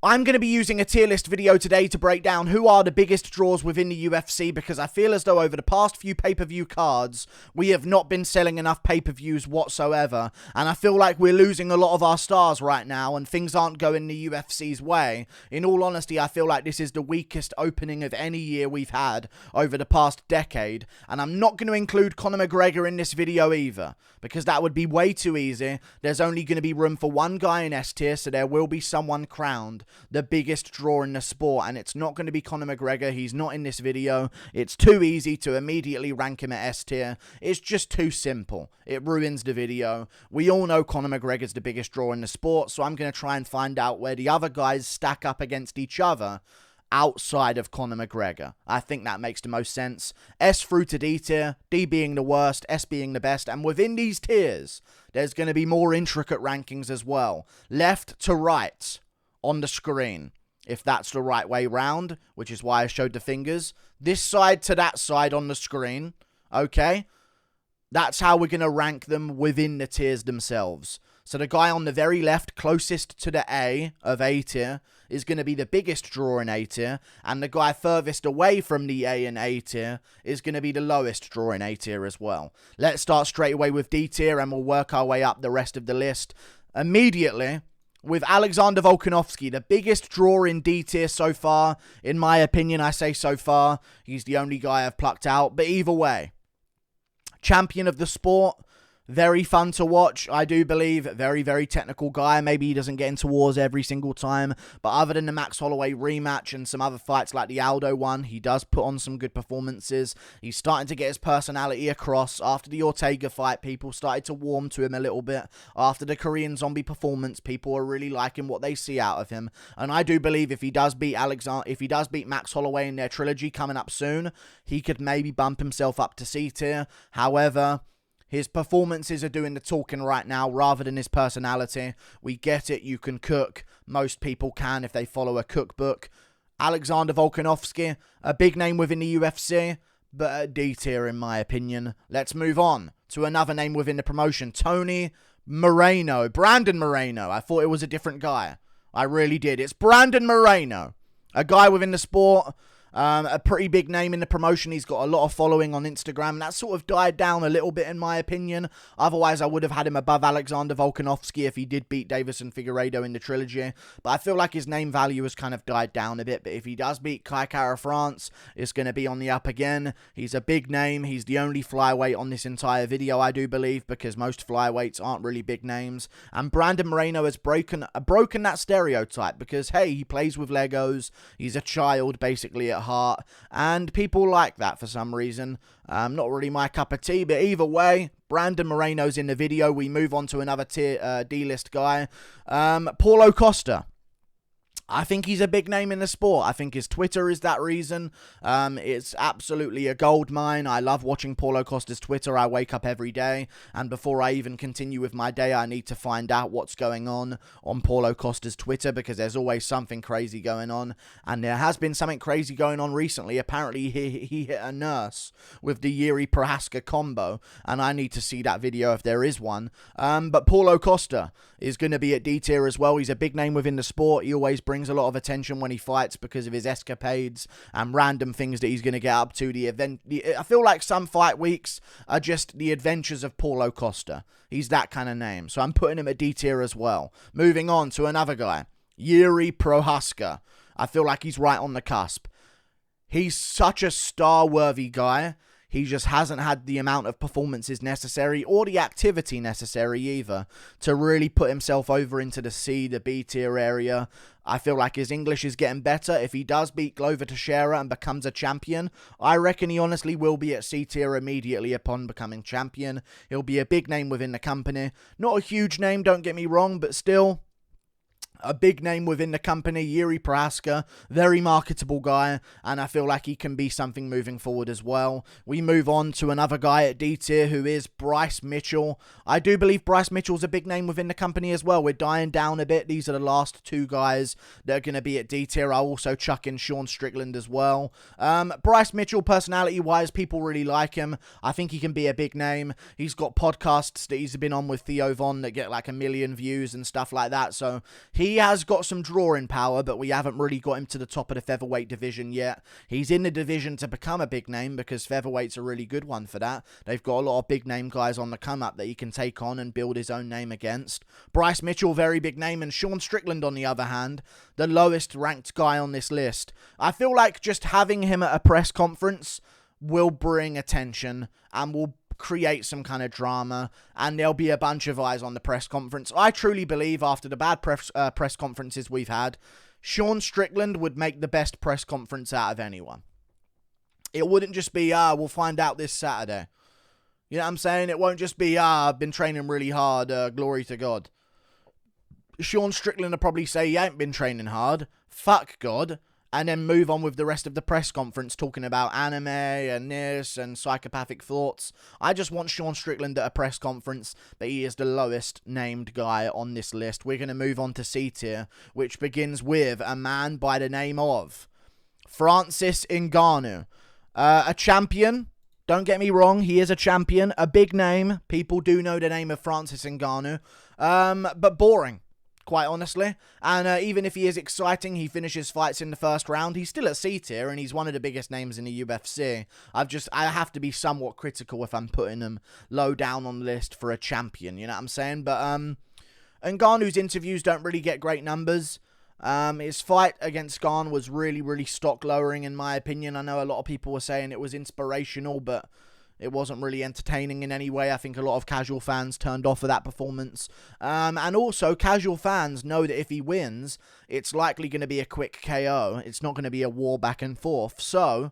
I'm going to be using a tier list video today to break down who are the biggest draws within the UFC, because I feel as though over the past few pay-per-view cards, we have not been selling enough pay-per-views whatsoever, and I feel like we're losing a lot of our stars right now, and things aren't going the UFC's way. In all honesty, I feel like this is the weakest opening of any year we've had over the past decade, and I'm not going to include Conor McGregor in this video either, because that would be way too easy. There's only going to be room for one guy in S tier, so there will be someone crowned the biggest draw in the sport, and it's not going to be Conor McGregor. He's not in this video. It's too easy to immediately rank him at S tier. It's just too simple. It ruins the video. We all know Conor McGregor's the biggest draw in the sport, so I'm going to try and find out where the other guys stack up against each other outside of Conor McGregor. I think that makes the most sense. S through to D tier, D being the worst, S being the best, and within these tiers, there's going to be more intricate rankings as well. Left to right on the screen, if that's the right way round, which is why I showed the fingers. This side to that side on the screen, okay? That's how we're going to rank them within the tiers themselves. So the guy on the very left, closest to the A of A tier, is going to be the biggest draw in A tier, and the guy furthest away from the A and A tier is going to be the lowest draw in A tier as well. Let's start straight away with D tier, and we'll work our way up the rest of the list immediately with Alexander Volkowski, the biggest draw in D tier so far. In my opinion, I say so far. He's the only guy I've plucked out, but either way, champion of the sport. Very fun to watch, I do believe. Very, very technical guy. Maybe he doesn't get into wars every single time, but other than the Max Holloway rematch and some other fights like the Aldo one, he does put on some good performances. He's starting to get his personality across. After the Ortega fight, people started to warm to him a little bit. After the Korean Zombie performance, people are really liking what they see out of him. And I do believe if he does beat Max Holloway in their trilogy coming up soon, he could maybe bump himself up to C tier. However, his performances are doing the talking right now rather than his personality. We get it, you can cook. Most people can if they follow a cookbook. Alexander Volkowski, a big name within the UFC, but a D tier in my opinion. Let's move on to another name within the promotion, Brandon Moreno. I thought it was a different guy. I really did. It's Brandon Moreno, a guy within the sport. A pretty big name in the promotion. He's got a lot of following on Instagram. That sort of died down a little bit in my opinion. Otherwise, I would have had him above Alexander Volkowski if he did beat Davison Figueiredo in the trilogy. But I feel like his name value has kind of died down a bit. But if he does beat Kai Kara France, it's going to be on the up again. He's a big name. He's the only flyweight on this entire video, I do believe, because most flyweights aren't really big names. And Brandon Moreno has broken that stereotype because, hey, he plays with Legos. He's a child, basically, at heart, and people like that for some reason. Not really my cup of tea, but either way, Brandon Moreno's in the video. We move on to another tier D-list guy, Paulo Costa. I think he's a big name in the sport. I think his Twitter is that reason. It's absolutely a gold mine. I love watching Paulo Costa's Twitter. I wake up every day, and before I even continue with my day, I need to find out what's going on Paulo Costa's Twitter, because there's always something crazy going on, and there has been something crazy going on recently. Apparently, he hit a nurse with the Jiri Prohaska combo, and I need to see that video if there is one. But Paulo Costa is going to be at D tier as well. He's a big name within the sport. He always brings a lot of attention when he fights because of his escapades and random things that he's going to get up to. I feel like some fight weeks are just the adventures of Paulo Costa. He's that kind of name, so I'm putting him at D tier as well. Moving on to another guy, Jiri Prohaska. I feel like he's right on the cusp. He's such a star-worthy guy. He just hasn't had the amount of performances necessary, or the activity necessary either, to really put himself over into the C, the B tier area. I feel like his English is getting better. If he does beat Glover Teixeira and becomes a champion, I reckon he honestly will be at C tier immediately upon becoming champion. He'll be a big name within the company. Not a huge name, don't get me wrong, but still a big name within the company. Jiri Prohaska, very marketable guy, and I feel like he can be something moving forward as well. We move on to another guy at D tier, who is Bryce Mitchell. I do believe Bryce Mitchell's a big name within the company as well. We're dying down a bit. These are the last two guys that are going to be at D tier. I'll also chuck in Sean Strickland as well. Bryce Mitchell, personality-wise, people really like him. I think he can be a big name. He's got podcasts that he's been on with Theo Von that get like 1 million views and stuff like that, so he he has got some drawing power, but we haven't really got him to the top of the featherweight division yet. He's in the division to become a big name because featherweight's a really good one for that. They've got a lot of big name guys on the come up that he can take on and build his own name against. Bryce Mitchell, very big name, and Sean Strickland, on the other hand, the lowest ranked guy on this list. I feel like just having him at a press conference will bring attention and will create some kind of drama, and there'll be a bunch of eyes on the press conference. I truly believe after the bad press conferences we've had, Sean Strickland would make the best press conference out of anyone. It wouldn't just be, we'll find out this Saturday. You know what I'm saying? It won't just be, I've been training really hard, glory to God. Sean Strickland will probably say, you ain't been training hard, fuck God, and then move on with the rest of the press conference talking about anime and this and psychopathic thoughts. I just want Sean Strickland at a press conference, but he is the lowest named guy on this list. We're going to move on to C tier, which begins with a man by the name of Francis Ngannou. A champion. Don't get me wrong, he is a champion, a big name. People do know the name of Francis Ngannou, but boring. Quite honestly. And even if he is exciting, he finishes fights in the first round, he's still at C tier and he's one of the biggest names in the UFC. I have to be somewhat critical if I'm putting him low down on the list for a champion, you know what I'm saying? But Ngannou's interviews don't really get great numbers. His fight against Gane was really stock lowering in my opinion. I know a lot of people were saying it was inspirational, but it wasn't really entertaining in any way. I think a lot of casual fans turned off of that performance. And also, casual fans know that if he wins, it's likely going to be a quick KO. It's not going to be a war back and forth. So,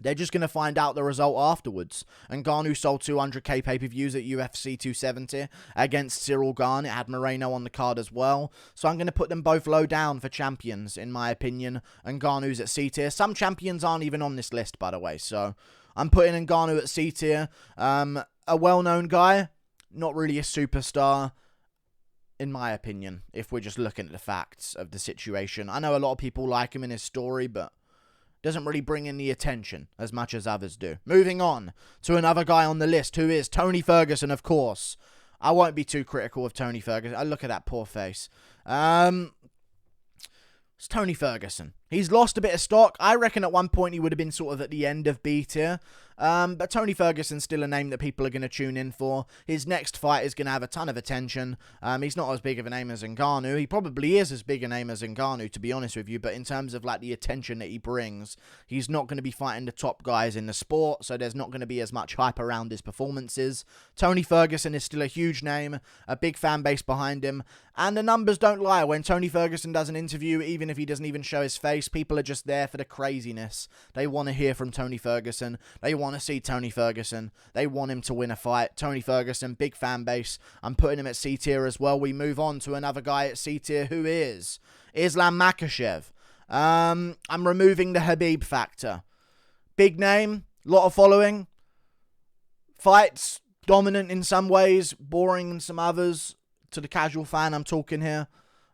they're just going to find out the result afterwards. And Ngannou sold 200k pay-per-views at UFC 270 against Cyril Gane. It had Moreno on the card as well. So I'm going to put them both low down for champions, in my opinion. And Ngannou's at C tier. Some champions aren't even on this list, by the way. So I'm putting Ngannou at C tier. A well-known guy, not really a superstar, in my opinion, if we're just looking at the facts of the situation. I know a lot of people like him in his story, but doesn't really bring in the attention as much as others do. Moving on to another guy on the list, who is Tony Ferguson, of course. I won't be too critical of Tony Ferguson. Look at that poor face. It's Tony Ferguson. He's lost a bit of stock. I reckon at one point he would have been sort of at the end of B tier. But Tony Ferguson's still a name that people are going to tune in for. His next fight is going to have a ton of attention. He's not as big of a name as Ngannou. He probably is as big a name as Ngannou, to be honest with you. But in terms of like the attention that he brings, he's not going to be fighting the top guys in the sport. So there's not going to be as much hype around his performances. Tony Ferguson is still a huge name, a big fan base behind him. And the numbers don't lie. When Tony Ferguson does an interview, even if he doesn't even show his face, people are just there for the craziness. They want to hear from Tony Ferguson. They want to see Tony Ferguson. They want him to win a fight. Tony Ferguson, big fan base. I'm putting him at C tier as well. We move on to another guy at C tier, who is Islam Makashev. I'm removing the Khabib factor. Big name, lot of following. Fights, dominant in some ways, boring in some others. To the casual fan, I'm talking here.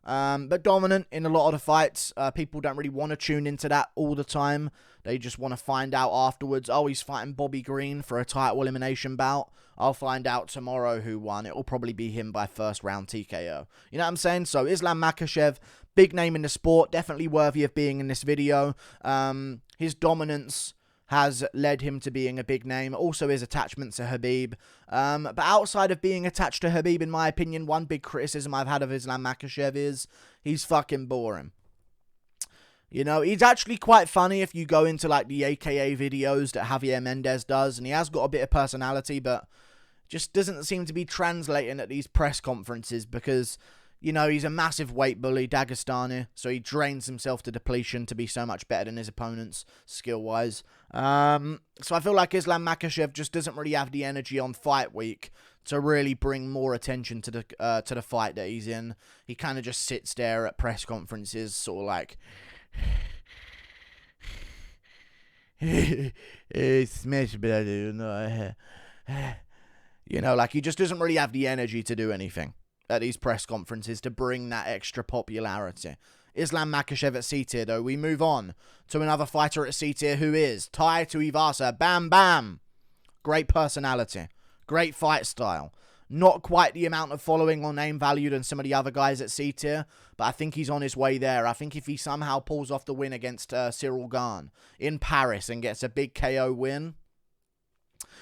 But dominant in a lot of the fights. People don't really want to tune into that all the time. They just want to find out afterwards. Oh, he's fighting Bobby Green for a title elimination bout. I'll find out tomorrow who won. It will probably be him by first round TKO. You know what I'm saying? So Islam Makashev, big name in the sport. Definitely worthy of being in this video. His dominance has led him to being a big name. Also his attachment to Khabib. But outside of being attached to Khabib, in my opinion, one big criticism I've had of Islam Makashev is he's fucking boring. You know, he's actually quite funny if you go into like the AKA videos that Javier Mendez does, and he has got a bit of personality, but just doesn't seem to be translating at these press conferences because, you know, he's a massive weight bully, Dagestani, so he drains himself to depletion to be so much better than his opponents, skill-wise. So I feel like Islam Makashev just doesn't really have the energy on fight week to really bring more attention to the fight that he's in. He kind of just sits there at press conferences, sort of like, smash brother, you know, like he just doesn't really have the energy to do anything at these press conferences to bring that extra popularity. Islam Makashev at C tier, though. We move on to another fighter at C tier, who is Tai Tuivasa. Bam Bam. Great personality. Great fight style. Not quite the amount of following or name value than some of the other guys at C tier, but I think he's on his way there. I think if he somehow pulls off the win against Cyril Gane in Paris and gets a big KO win,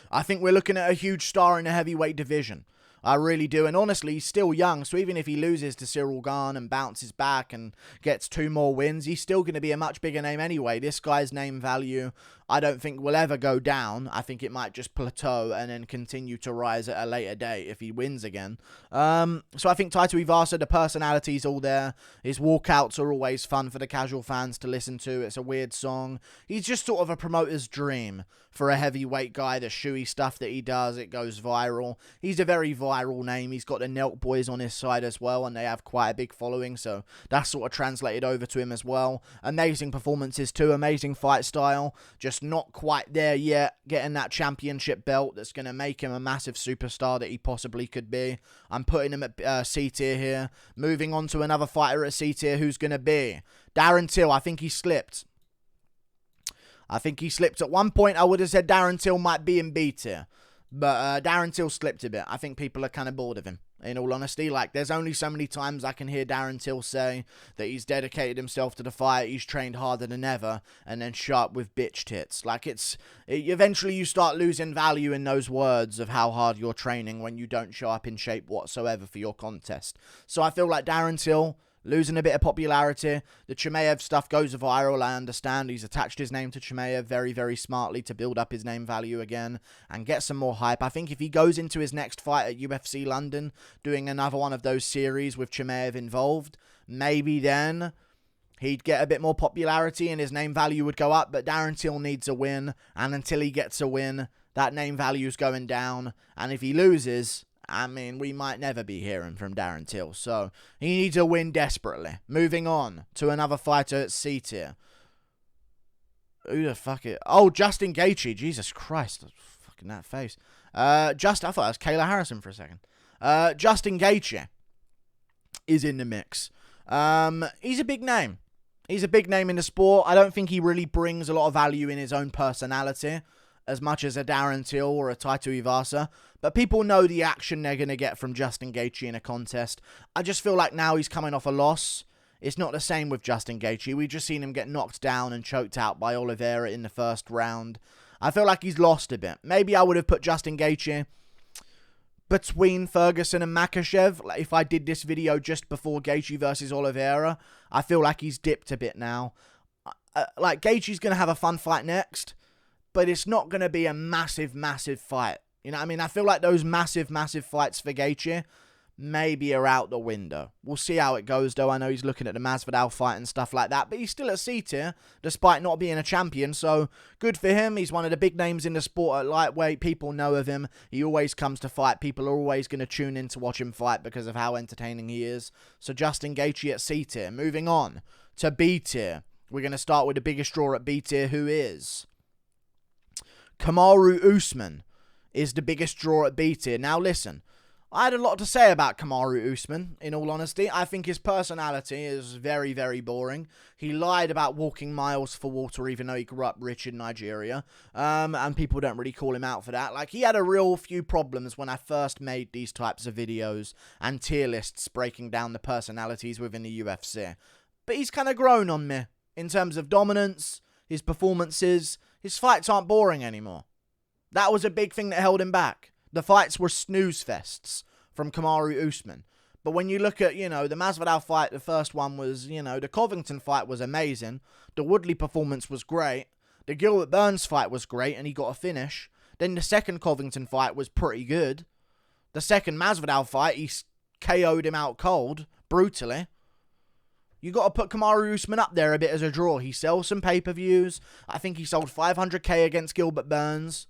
I think we're looking at a huge star in the heavyweight division. I really do. And honestly, he's still young. So even if he loses to Cyril Gane and bounces back and gets 2 more wins, he's still going to be a much bigger name anyway. This guy's name value, I don't think will ever go down. I think it might just plateau and then continue to rise at a later date if he wins again. So I think Taito Ivasa, the personality's all there. His walkouts are always fun for the casual fans to listen to. It's a weird song. He's just sort of a promoter's dream for a heavyweight guy. The shoey stuff that he does, it goes viral. He's a very viral name. He's got the Nelk boys on his side as well, and they have quite a big following, so that's sort of translated over to him as well. Amazing performances too, amazing fight style, just not quite there yet, getting that championship belt that's going to make him a massive superstar that he possibly could be. I'm putting him at C tier here. Moving on to another fighter at C tier, who's going to be Darren Till. I think he slipped. At one point. I would have said Darren Till might be in B tier, but Darren Till slipped a bit. I think people are kind of bored of him, in all honesty. Like, there's only so many times I can hear Darren Till say that he's dedicated himself to the fight, he's trained harder than ever, and then sharp with bitch tits. Like, eventually you start losing value in those words of how hard you're training when you don't show up in shape whatsoever for your contest. So I feel like Darren Till losing a bit of popularity. The Chimaev stuff goes viral, I understand. He's attached his name to Chimaev very, very smartly to build up his name value again and get some more hype. I think if he goes into his next fight at UFC London, doing another one of those series with Chimaev involved, maybe then he'd get a bit more popularity and his name value would go up. But Darren Till needs a win, and until he gets a win, that name value's going down. And if he loses, I mean, we might never be hearing from Darren Till. So he needs a win desperately. Moving on to another fighter at C tier. Who the fuck it? Oh, Justin Gaethje. Jesus Christ. Fucking that face. I thought that was Kayla Harrison for a second. Justin Gaethje is in the mix. He's a big name. He's a big name in the sport. I don't think he really brings a lot of value in his own personality as much as a Darren Till or a Taito Ivasa. But people know the action they're going to get from Justin Gaethje in a contest. I just feel like now he's coming off a loss. It's not the same with Justin Gaethje. We've just seen him get knocked down and choked out by Oliveira in the first round. I feel like he's lost a bit. Maybe I would have put Justin Gaethje between Ferguson and Makashev. Like, if I did this video just before Gaethje versus Oliveira, I feel like he's dipped a bit now. Like, Gaethje's going to have a fun fight next, but it's not going to be a massive, massive fight. You know what I mean? I feel like those massive, massive fights for Gaethje maybe are out the window. We'll see how it goes, though. I know he's looking at the Masvidal fight and stuff like that, but he's still at C tier, despite not being a champion, so good for him. He's one of the big names in the sport at lightweight. People know of him. He always comes to fight. People are always going to tune in to watch him fight because of how entertaining he is. So Justin Gaethje at C tier. Moving on to B tier. We're going to start with the biggest draw at B tier, who is Kamaru Usman is the biggest draw at B tier. Now listen, I had a lot to say about Kamaru Usman, in all honesty. I think his personality is very, very boring. He lied about walking miles for water even though he grew up rich in Nigeria. And people don't really call him out for that. Like, he had a real few problems when I first made these types of videos and tier lists breaking down the personalities within the UFC. But he's kind of grown on me in terms of dominance, his performances. His fights aren't boring anymore. That was a big thing that held him back. The fights were snooze fests from Kamaru Usman. But when you look at, the Masvidal fight, the first one was, the Covington fight was amazing. The Woodley performance was great. The Gilbert Burns fight was great and he got a finish. Then the second Covington fight was pretty good. The second Masvidal fight, he KO'd him out cold, brutally. You got to put Kamaru Usman up there a bit as a draw. He sells some pay-per-views. I think he sold 500k against Gilbert Burns.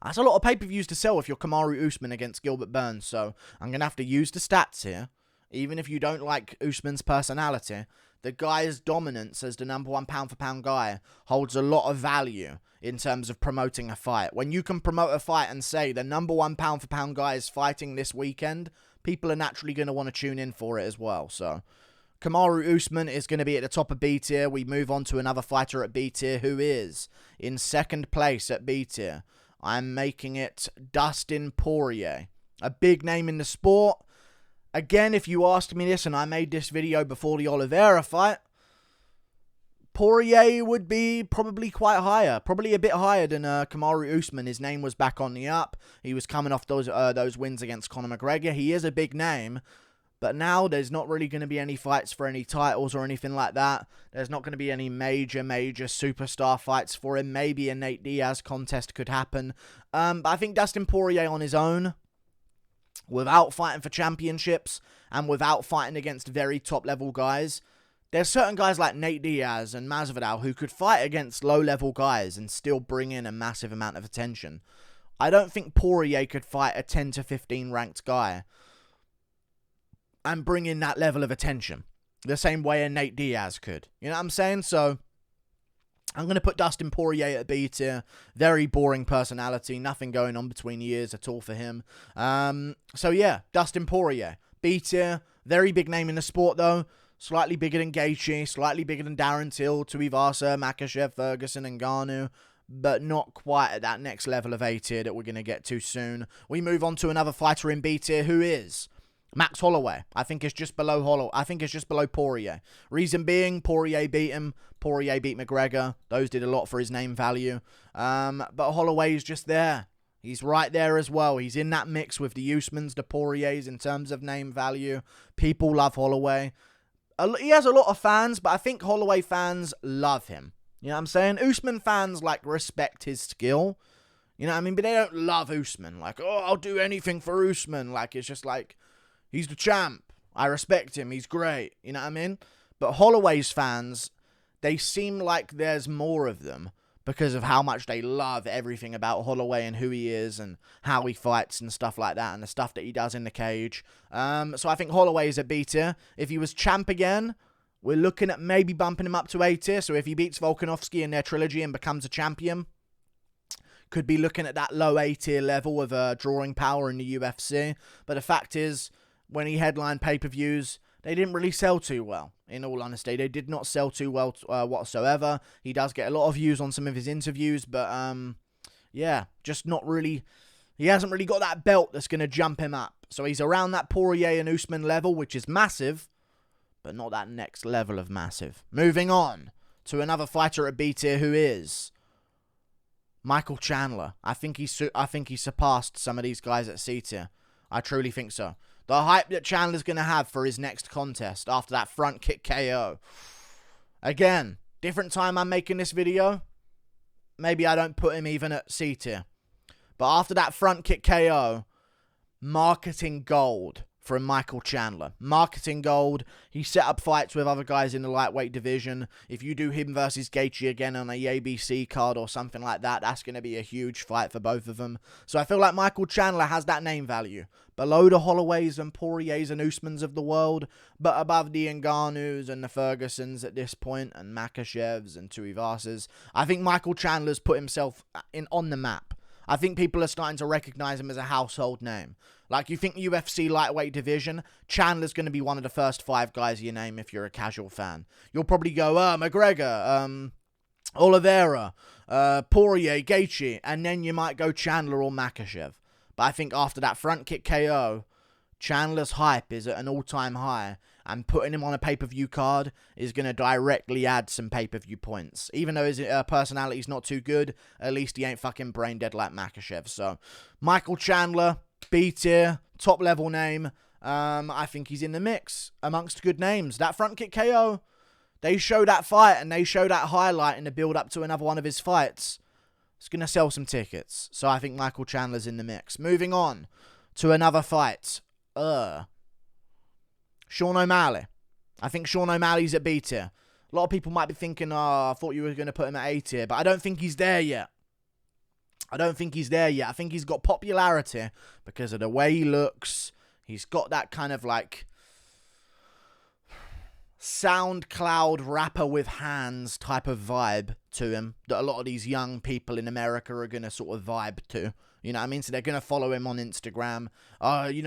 That's a lot of pay-per-views to sell if you're Kamaru Usman against Gilbert Burns, so I'm going to have to use the stats here. Even if you don't like Usman's personality, the guy's dominance as the #1 pound-for-pound guy holds a lot of value in terms of promoting a fight. When you can promote a fight and say the #1 pound-for-pound guy is fighting this weekend, people are naturally going to want to tune in for it as well. So Kamaru Usman is going to be at the top of B tier. We move on to another fighter at B tier who is in second place at B tier. I'm making it Dustin Poirier. a big name in the sport. Again, if you asked me this, and I made this video before the Oliveira fight, Poirier would be probably quite higher. Probably a bit higher than Kamaru Usman. His name was back on the up. He was coming off those wins against Conor McGregor. He is a big name. But now there's not really going to be any fights for any titles or anything like that. There's not going to be any major superstar fights for him. Maybe a Nate Diaz contest could happen. But I think Dustin Poirier on his own, without fighting for championships and without fighting against very top-level guys, there's certain guys like Nate Diaz and Masvidal who could fight against low-level guys and still bring in a massive amount of attention. I don't think Poirier could fight a 10 to 15 ranked guy and bring in that level of attention the same way a Nate Diaz could. You know what I'm saying? So I'm going to put Dustin Poirier at B tier. Very boring personality. Nothing going on between the ears at all for him. So yeah, Dustin Poirier. B tier. Very big name in the sport though. Slightly bigger than Gaethje, slightly bigger than Darren Till, Tuivasa, Makashev, Ferguson, and Ngannou, but not quite at that next level of A tier that we're going to get to soon. We move on to another fighter in B tier, who is Max Holloway. I think it's just below Poirier. Reason being, Poirier beat him. Poirier beat McGregor. Those did a lot for his name value. But Holloway is just there. He's right there as well. He's in that mix with the Usmans, the Poiriers in terms of name value. People love Holloway. He has a lot of fans, but I think Holloway fans love him. You know what I'm saying? Usman fans, respect his skill. You know what I mean? But they don't love Usman. I'll do anything for Usman. It's just he's the champ. I respect him. He's great. You know what I mean? But Holloway's fans, they seem like there's more of them because of how much they love everything about Holloway and who he is and how he fights and stuff like that and the stuff that he does in the cage. So I think Holloway is a B tier. If he was champ again, we're looking at maybe bumping him up to A tier. So if he beats Volkowski in their trilogy and becomes a champion, could be looking at that low A tier level of drawing power in the UFC. But the fact is, when he headlined pay-per-views, they didn't really sell too well, in all honesty. They did not sell too well whatsoever. He does get a lot of views on some of his interviews, but, yeah, just not really. He hasn't really got that belt that's going to jump him up. So he's around that Poirier and Usman level, which is massive, but not that next level of massive. Moving on to another fighter at B tier, who is Michael Chandler. I think he surpassed some of these guys at C tier. I truly think so. The hype that Chandler's going to have for his next contest after that front kick KO. Again, different time I'm making this video. Maybe I don't put him even at C tier. But after that front kick KO, marketing gold from Michael Chandler. Marketing gold. He set up fights with other guys in the lightweight division. If you do him versus Gaethje again on a ABC card or something like that, that's going to be a huge fight for both of them. So I feel like Michael Chandler has that name value. Below the Holloways and Poiriers and Usmans of the world, but above the Ngannous and the Fergusons at this point, and Makashevs and Tuivasas. I think Michael Chandler's put himself on the map. I think people are starting to recognize him as a household name. You think UFC lightweight division, Chandler's going to be one of the first 5 guys you name if you're a casual fan. You'll probably go, McGregor, Oliveira, Poirier, Gaethje, and then you might go Chandler or Makashev. But I think after that front kick KO, Chandler's hype is at an all-time high, and putting him on a pay-per-view card is going to directly add some pay-per-view points. Even though his personality's not too good, at least he ain't fucking brain dead like Makashev. So, Michael Chandler, B tier, top-level name. I think he's in the mix amongst good names. That front kick KO, they show that fight and they show that highlight in the build-up to another one of his fights. It's going to sell some tickets. So I think Michael Chandler's in the mix. Moving on to another fight. Sean O'Malley. I think Sean O'Malley's at B tier. A lot of people might be thinking, I thought you were going to put him at A tier. But I don't think he's there yet. I think he's got popularity because of the way he looks. He's got that kind of SoundCloud rapper with hands type of vibe to him that a lot of these young people in America are going to sort of vibe to. You know what I mean? So they're going to follow him on Instagram.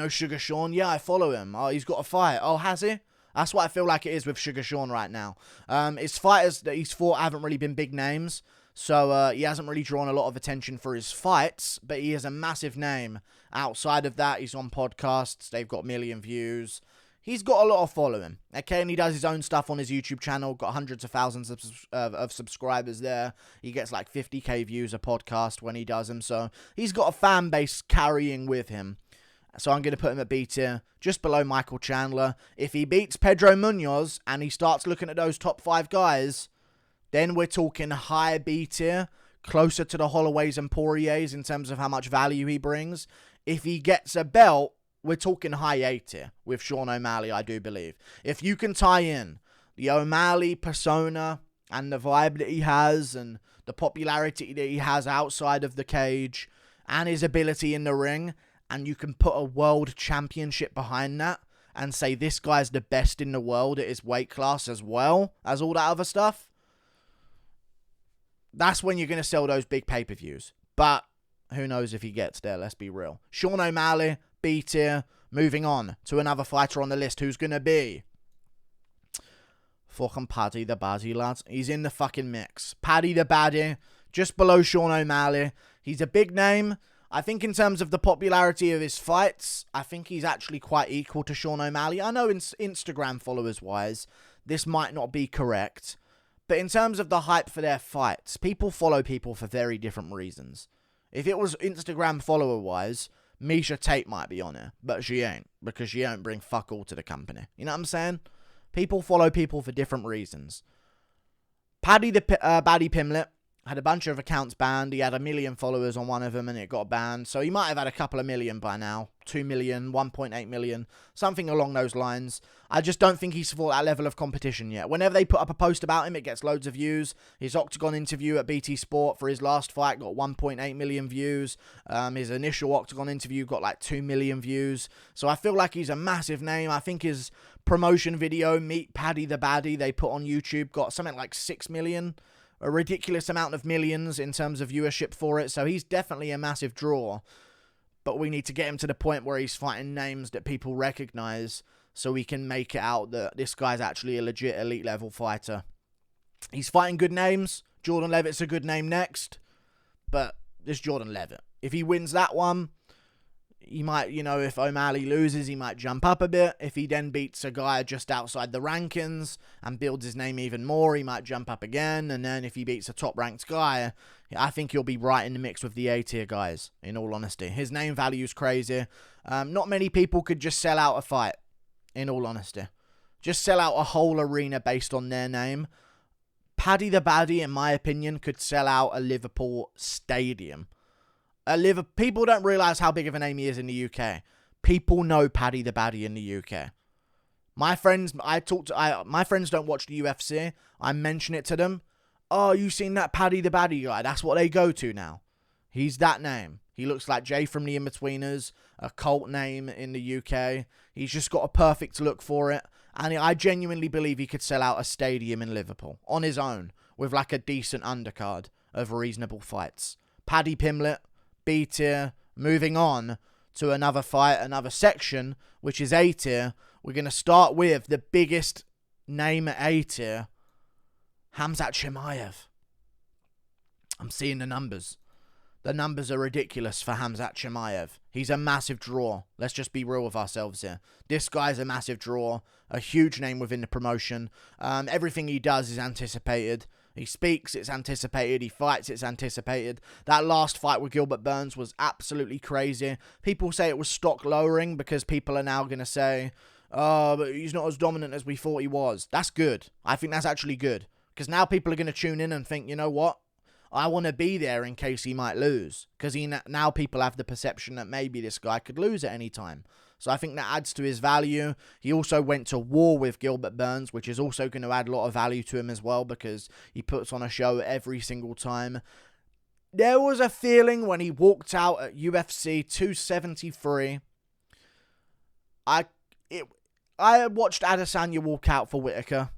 Sugar Sean? Yeah, I follow him. Oh, he's got a fight. Oh, has he? That's what I feel like it is with Sugar Sean right now. His fighters that he's fought haven't really been big names. So he hasn't really drawn a lot of attention for his fights, but he is a massive name. Outside of that, he's on podcasts. They've got 1 million views. He's got a lot of following, okay? And he does his own stuff on his YouTube channel. Got hundreds of thousands of subscribers there. He gets like 50k views a podcast when he does them. So he's got a fan base carrying with him. So I'm going to put him at B tier, just below Michael Chandler. If he beats Pedro Munoz and he starts looking at those top 5 guys, then we're talking high B tier, closer to the Holloways and Poiriers in terms of how much value he brings. If he gets a belt, we're talking high A tier with Sean O'Malley, I do believe. If you can tie in the O'Malley persona and the vibe that he has and the popularity that he has outside of the cage and his ability in the ring, and you can put a world championship behind that and say this guy's the best in the world at his weight class as well as all that other stuff, that's when you're going to sell those big pay-per-views. But who knows if he gets there, let's be real. Sean O'Malley, B tier. Moving on to another fighter on the list who's going to be fucking Paddy the Baddy, lads. He's in the fucking mix. Paddy the Baddy, just below Sean O'Malley. He's a big name. I think in terms of the popularity of his fights, I think he's actually quite equal to Sean O'Malley. I know Instagram followers-wise, this might not be correct. But in terms of the hype for their fights, people follow people for very different reasons. If it was Instagram follower-wise, Misha Tate might be on it, but she ain't, because she don't bring fuck all to the company. You know what I'm saying? People follow people for different reasons. Paddy Pimblett had a bunch of accounts banned. He had 1 million followers on one of them and it got banned. So he might have had a couple of million by now. 2 million, 1.8 million, something along those lines. I just don't think he's for that level of competition yet. Whenever they put up a post about him, it gets loads of views. His Octagon interview at BT Sport for his last fight got 1.8 million views. His initial Octagon interview got like 2 million views. So I feel like he's a massive name. I think his promotion video, Meet Paddy the Baddy, they put on YouTube, got something like 6 million. A ridiculous amount of millions in terms of viewership for it. So he's definitely a massive draw. But we need to get him to the point where he's fighting names that people recognize so we can make it out that this guy's actually a legit elite level fighter. He's fighting good names. Jordan Levitt's a good name next. But this Jordan Levitt, if he wins that one, he might, if O'Malley loses, he might jump up a bit. If he then beats a guy just outside the rankings and builds his name even more, he might jump up again. And then if he beats a top-ranked guy, I think he'll be right in the mix with the A-tier guys, in all honesty. His name value's crazy. Not many people could just sell out a fight, in all honesty. Just sell out a whole arena based on their name. Paddy the Baddy, in my opinion, could sell out a Liverpool stadium. People don't realise how big of a name he is in the UK. People know Paddy the Baddy in the UK. My friends don't watch the UFC. I mention it to them. Oh, you seen that Paddy the Baddy guy? That's what they go to now. He's that name. He looks like Jay from the In-Betweeners, a cult name in the UK. He's just got a perfect look for it. And I genuinely believe he could sell out a stadium in Liverpool on his own with like a decent undercard of reasonable fights. Paddy Pimblett, B tier. Moving on to another fight, another section, which is A tier. We're going to start with the biggest name at A tier, Hamza Chimaev. I'm seeing the numbers. The numbers are ridiculous for Khamzat Chimaev. He's a massive draw. Let's just be real with ourselves here. This guy's a massive draw. A huge name within the promotion. Everything he does is anticipated. He speaks, it's anticipated. He fights, it's anticipated. That last fight with Gilbert Burns was absolutely crazy. People say it was stock lowering because people are now going to say, oh, but he's not as dominant as we thought he was. That's good. I think that's actually good. Because now people are going to tune in and think, you know what? I want to be there in case he might lose. Because now people have the perception that maybe this guy could lose at any time. So I think that adds to his value. He also went to war with Gilbert Burns, which is also going to add a lot of value to him as well because he puts on a show every single time. There was a feeling when he walked out at UFC 273. I watched Adesanya walk out for Whittaker.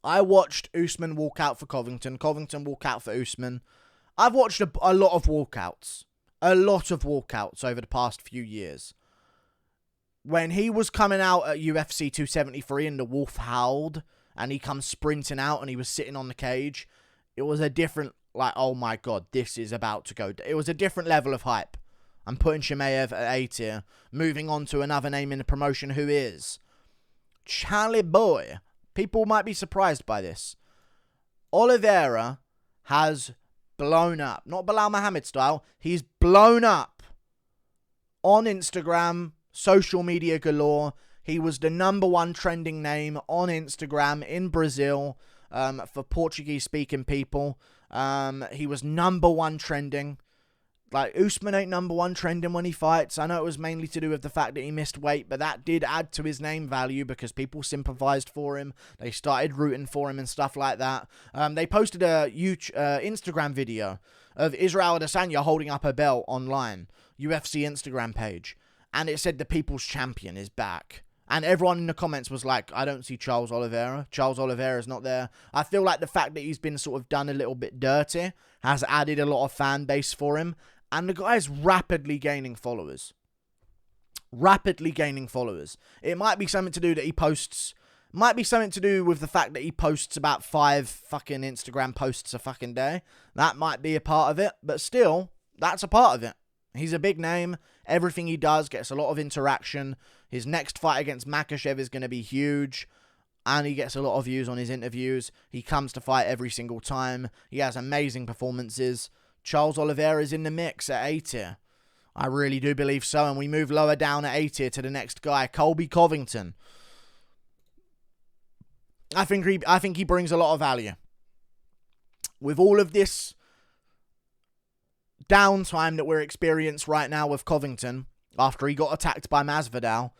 I watched Usman walk out for Covington. Covington walk out for Usman. I've watched a lot of walkouts. A lot of walkouts over the past few years. When he was coming out at UFC 273 and the wolf howled and he comes sprinting out and he was sitting on the cage, it was a different, like, oh my god, this is about to go. It was a different level of hype. I'm putting Chimaev at A tier. Moving on to another name in the promotion who is Charlie Boy. People might be surprised by this. Oliveira has blown up. Not Bilal Muhammad style. He's blown up on Instagram, social media galore. He was the #1 trending name on Instagram in Brazil for Portuguese-speaking people. He was #1 trending. Like, Usman ain't #1 trending when he fights. I know it was mainly to do with the fact that he missed weight, but that did add to his name value because people sympathized for him. They started rooting for him and stuff like that. They posted a Instagram video of Israel Adesanya holding up a belt online, UFC Instagram page, and it said the People's Champion is back. And everyone in the comments was like, I don't see Charles Oliveira. Charles Oliveira's not there. I feel like the fact that he's been sort of done a little bit dirty has added a lot of fan base for him. And the guy is rapidly gaining followers. Rapidly gaining followers. It might be something to do that he posts. Might be something to do with the fact that he posts about 5 fucking Instagram posts a fucking day. That might be a part of it. But still, that's a part of it. He's a big name. Everything he does gets a lot of interaction. His next fight against Makashev is going to be huge. And he gets a lot of views on his interviews. He comes to fight every single time. He has amazing performances. Charles Oliveira is in the mix at A tier. I really do believe so. And we move lower down at A tier to the next guy, Colby Covington. I think he brings a lot of value. With all of this downtime that we're experiencing right now with Covington, after he got attacked by Masvidal,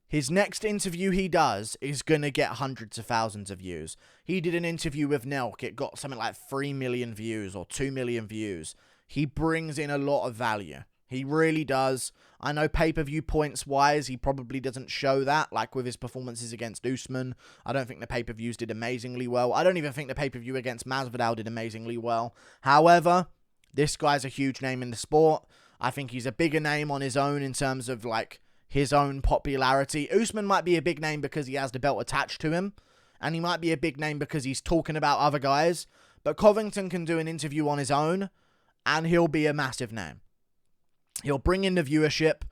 his next interview he does is going to get hundreds of thousands of views. He did an interview with Nelk. It got something like 3 million views or 2 million views. He brings in a lot of value. He really does. I know pay-per-view points-wise, he probably doesn't show that, like with his performances against Usman. I don't think the pay-per-views did amazingly well. I don't even think the pay-per-view against Masvidal did amazingly well. However, this guy's a huge name in the sport. I think he's a bigger name on his own in terms of, like, his own popularity. Usman might be a big name because he has the belt attached to him, and he might be a big name because he's talking about other guys, but Covington can do an interview on his own, and he'll be a massive name. He'll bring in the viewership.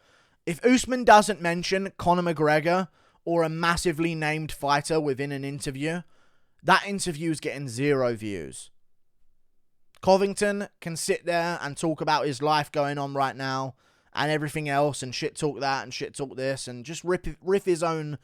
If Usman doesn't mention Conor McGregor or a massively named fighter within an interview, that interview's getting 0 views. Covington can sit there and talk about his life going on right now, and everything else, and shit talk that, and shit talk this, and just riff his own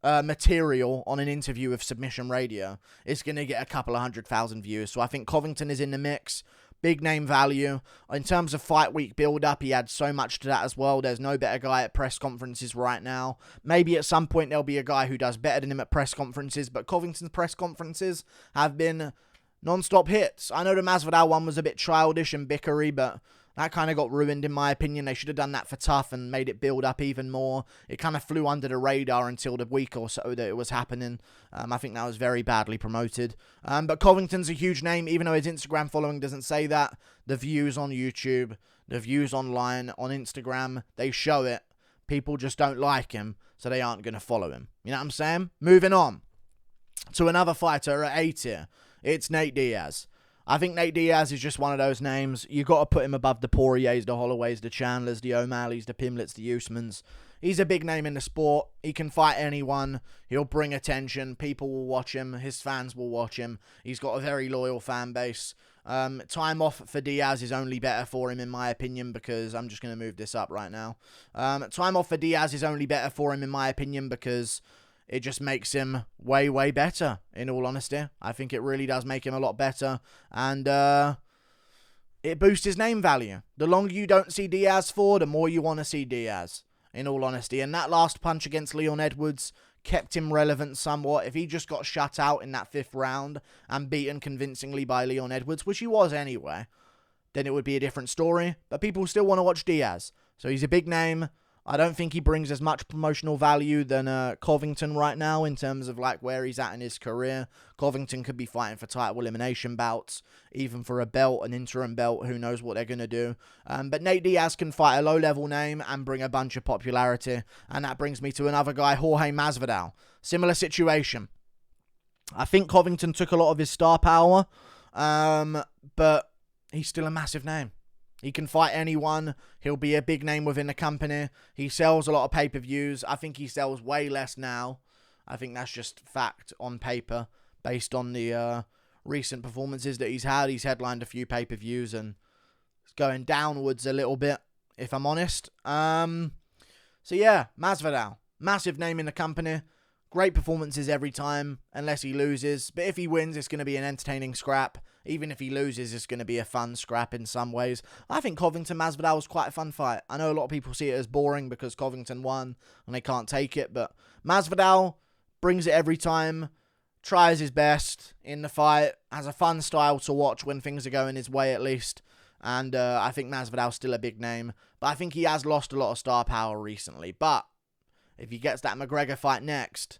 material on an interview with Submission Radio. It's going to get a couple of 100,000 views. So I think Covington is in the mix. Big name value. In terms of fight week build-up, he adds so much to that as well. There's no better guy at press conferences right now. Maybe at some point there'll be a guy who does better than him at press conferences, but Covington's press conferences have been non-stop hits. I know the Masvidal one was a bit childish and bickery, but that kind of got ruined in my opinion. They should have done that for Tough and made it build up even more. It kind of flew under the radar until the week or so that it was happening. I think that was very badly promoted. But Covington's a huge name, even though his Instagram following doesn't say that. The views on YouTube, the views online, on Instagram, they show it. People just don't like him, so they aren't going to follow him. You know what I'm saying? Moving on to another fighter at A tier. It's Nate Diaz. I think Nate Diaz is just one of those names. You got to put him above the Poiriers, the Holloways, the Chandlers, the O'Malleys, the Pimbletts, the Usmans. He's a big name in the sport. He can fight anyone. He'll bring attention. People will watch him. His fans will watch him. He's got a very loyal fan base. Time off for Diaz is only better for him, in my opinion, because I'm just going to move this up right now. Time off for Diaz is only better for him, in my opinion, because it just makes him way, way better, in all honesty. I think it really does make him a lot better. And it boosts his name value. The longer you don't see Diaz for, the more you want to see Diaz, in all honesty. And that last punch against Leon Edwards kept him relevant somewhat. If he just got shut out in that 5th round and beaten convincingly by Leon Edwards, which he was anyway, then it would be a different story. But people still want to watch Diaz. So he's a big name. I don't think he brings as much promotional value than Covington right now in terms of like where he's at in his career. Covington could be fighting for title elimination bouts, even for a belt, an interim belt. Who knows what they're going to do. But Nate Diaz can fight a low-level name and bring a bunch of popularity. And that brings me to another guy, Jorge Masvidal. Similar situation. I think Covington took a lot of his star power But he's still a massive name. He can fight anyone. He'll be a big name within the company. He sells a lot of pay-per-views. I think he sells way less now. I think that's just fact on paper based on the recent performances that he's had. He's headlined a few pay-per-views and it's going downwards a little bit, if I'm honest. So yeah, Masvidal. Massive name in the company. Great performances every time, unless he loses. But if he wins, it's going to be an entertaining scrap. Even if he loses, it's going to be a fun scrap in some ways. I think Covington-Masvidal was quite a fun fight. I know a lot of people see it as boring because Covington won and they can't take it. But Masvidal brings it every time. Tries his best in the fight. Has a fun style to watch when things are going his way, at least. And I think Masvidal's still a big name. But I think he has lost a lot of star power recently. But if he gets that McGregor fight next,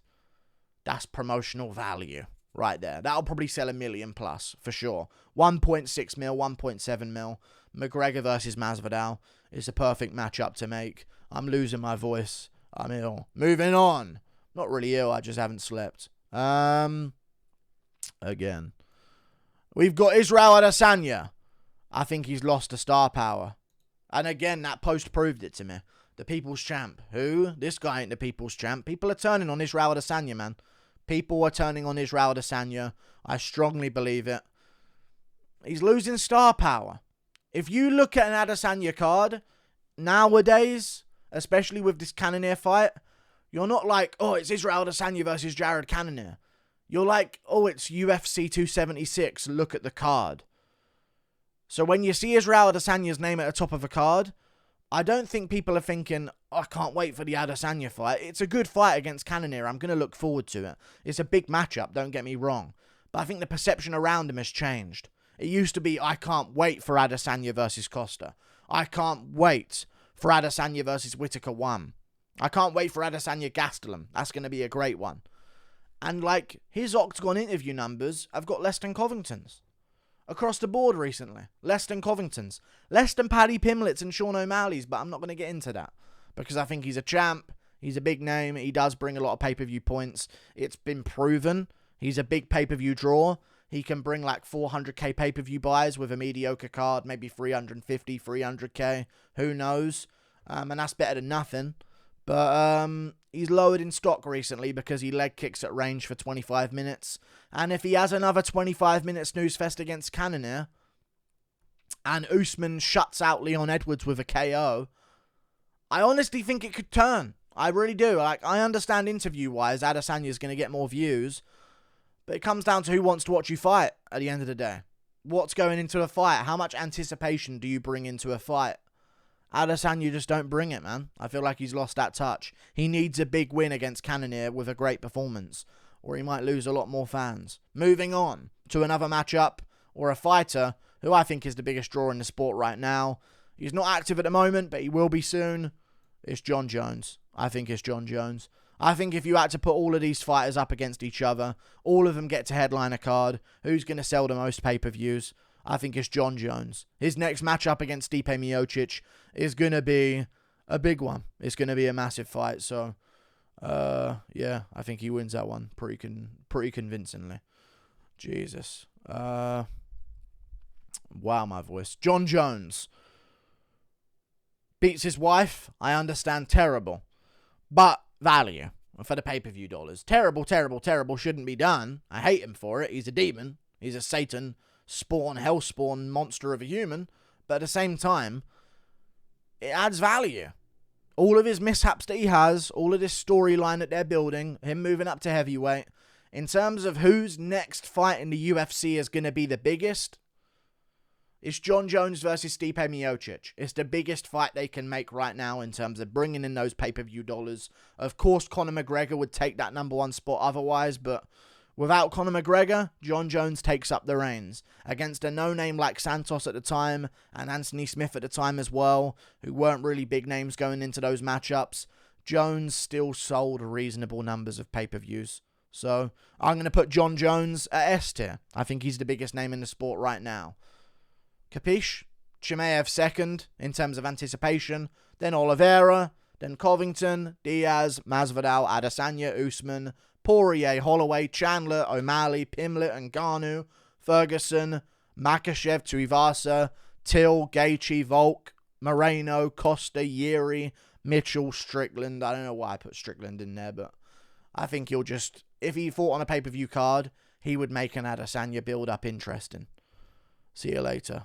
that's promotional value right there. That'll probably sell $1 million plus for sure. 1.6 mil, 1.7 mil. McGregor versus Masvidal is a perfect matchup to make. I'm losing my voice. I'm ill. Moving on. Not really ill. I just haven't slept. Again, we've got Israel Adesanya. I think he's lost the star power. And again, that post proved it to me. The people's champ. Who? This guy ain't the people's champ. People are turning on Israel Adesanya, man. People are turning on Israel Adesanya. I strongly believe it. He's losing star power. If you look at an Adesanya card nowadays, especially with this Cannonier fight, you're not like, oh, it's Israel Adesanya versus Jared Cannonier. You're like, oh, it's UFC 276. Look at the card. So when you see Israel Adesanya's name at the top of a card, I don't think people are thinking, oh, I can't wait for the Adesanya fight. It's a good fight against Cannonier. I'm going to look forward to it. It's a big matchup, don't get me wrong. But I think the perception around him has changed. It used to be, I can't wait for Adesanya versus Costa. I can't wait for Adesanya versus Whittaker 1. I can't wait for Adesanya Gastelum. That's going to be a great one. And like, his Octagon interview numbers have got less than Covington's. Across the board recently. Less than Covington's. Less than Paddy Pimblett's and Sean O'Malley's, but I'm not going to get into that. Because I think he's a champ. He's a big name. He does bring a lot of pay-per-view points. It's been proven. He's a big pay-per-view draw. He can bring like 400k pay-per-view buys with a mediocre card. Maybe 350, 300k. Who knows? And that's better than nothing. But he's lowered in stock recently because he leg kicks at range for 25 minutes. And if he has another 25-minute snooze fest against Cannonier, and Usman shuts out Leon Edwards with a KO, I honestly think it could turn. I really do. Like, I understand interview-wise, Adesanya's going to get more views, but it comes down to who wants to watch you fight at the end of the day. What's going into a fight? How much anticipation do you bring into a fight? Adesanya just don't bring it, man. I feel like he's lost that touch. He needs a big win against Cannonier with a great performance, or he might lose a lot more fans. Moving on to another matchup, or a fighter, who I think is the biggest draw in the sport right now. He's not active at the moment, but he will be soon. It's Jon Jones. I think it's Jon Jones. I think if you had to put all of these fighters up against each other, all of them get to headline a card, who's going to sell the most pay-per-views? I think it's Jon Jones. His next matchup against Stipe Miocic is going to be a big one. It's going to be a massive fight. So, yeah, I think he wins that one pretty convincingly. Jesus. Wow, my voice. Jon Jones beats his wife. I understand, terrible. But value for the pay-per-view dollars. Terrible, terrible, terrible. Shouldn't be done. I hate him for it. He's a demon. He's a Satan spawn, hell spawn monster of a human. But at the same time, it adds value. All of his mishaps that he has, all of this storyline that they're building, him moving up to heavyweight, in terms of whose next fight in the UFC is going to be the biggest, it's Jon Jones versus Stipe Miocic. It's the biggest fight they can make right now in terms of bringing in those pay-per-view dollars. Of course, Conor McGregor would take that number one spot otherwise, but without Conor McGregor, Jon Jones takes up the reins. Against a no-name like Santos at the time, and Anthony Smith at the time as well, who weren't really big names going into those matchups, Jones still sold reasonable numbers of pay-per-views. So, I'm going to put Jon Jones at S tier. I think he's the biggest name in the sport right now. Capiche? Chimaev second in terms of anticipation, then Oliveira, then Covington, Diaz, Masvidal, Adesanya, Usman, Poirier, Holloway, Chandler, O'Malley, Pimblett, and Ngannou. Ferguson, Makashev, Tuivasa, Till, Gaethje, Volk, Moreno, Costa, Yeri, Mitchell, Strickland. I don't know why I put Strickland in there, but I think he'll just, if he fought on a pay-per-view card, he would make an Adesanya build-up interesting. See you later.